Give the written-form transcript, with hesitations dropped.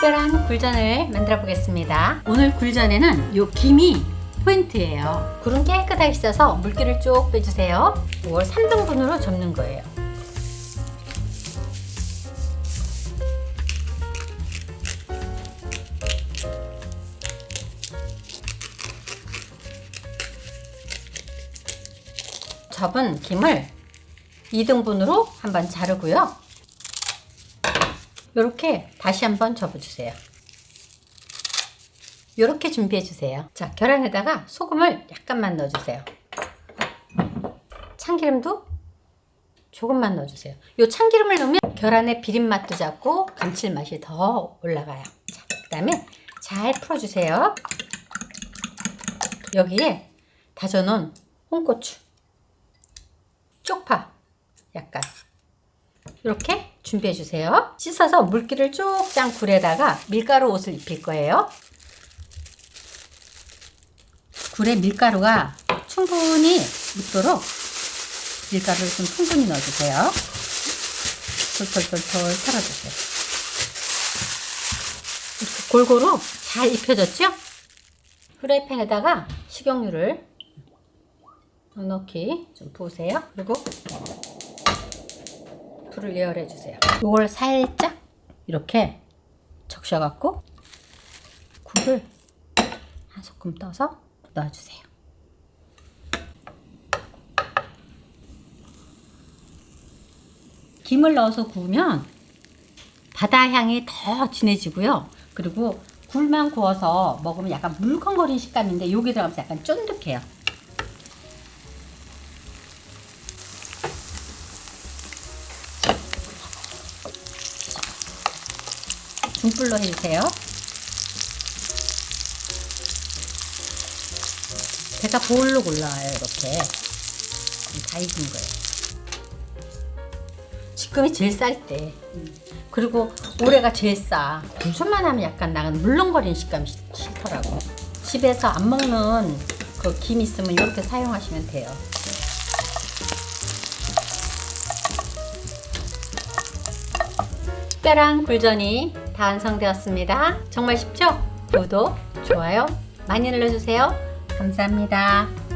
특별한 굴전을 만들어 보겠습니다. 오늘 굴전에는 요 김이 포인트예요. 굴은 깨끗하게 씻어서 물기를 쭉 빼주세요. 이걸 3등분으로 접는 거예요. 접은 김을 2등분으로 한번 자르고요. 이렇게 다시 한번 접어주세요. 이렇게 준비해 주세요. 자, 계란에다가 소금을 약간만 넣어주세요. 참기름도 조금만 넣어주세요. 이 참기름을 넣으면 계란의 비린맛도 잡고 감칠맛이 더 올라가요. 자, 그 다음에 잘 풀어주세요. 여기에 다져놓은 홍고추, 쪽파 약간 이렇게 준비해 주세요. 씻어서 물기를 쭉 짠 굴에다가 밀가루 옷을 입힐 거예요. 굴에 밀가루가 충분히 묻도록 밀가루를 좀 충분히 넣어주세요. 톨톨톨톨 털어주세요. 이렇게 골고루 잘 입혀졌죠? 프라이팬에다가 식용유를 넉넉히 좀 부으세요. 그리고 불을 예열해 주세요. 이걸 살짝 이렇게 적셔갖고 굴을 한 소끔 떠서 넣어주세요. 김을 넣어서 구우면 바다 향이 더 진해지고요. 그리고 굴만 구워서 먹으면 약간 물컹거리는 식감인데 여기 들어가면서 약간 쫀득해요. 중불로 해주세요. 배가 볼록 올라와요. 이렇게 다 익은 거예요. 지금이 제일 쌀 때. 그리고 올해가 제일 싸. 굴전만 하면 약간 나는 물렁거리는 식감이 싫더라고. 집에서 안 먹는 그 김 있으면 이렇게 사용하시면 돼요. 특별한 굴전이 다 완성되었습니다. 정말 쉽죠? 구독, 좋아요 많이 눌러주세요. 감사합니다.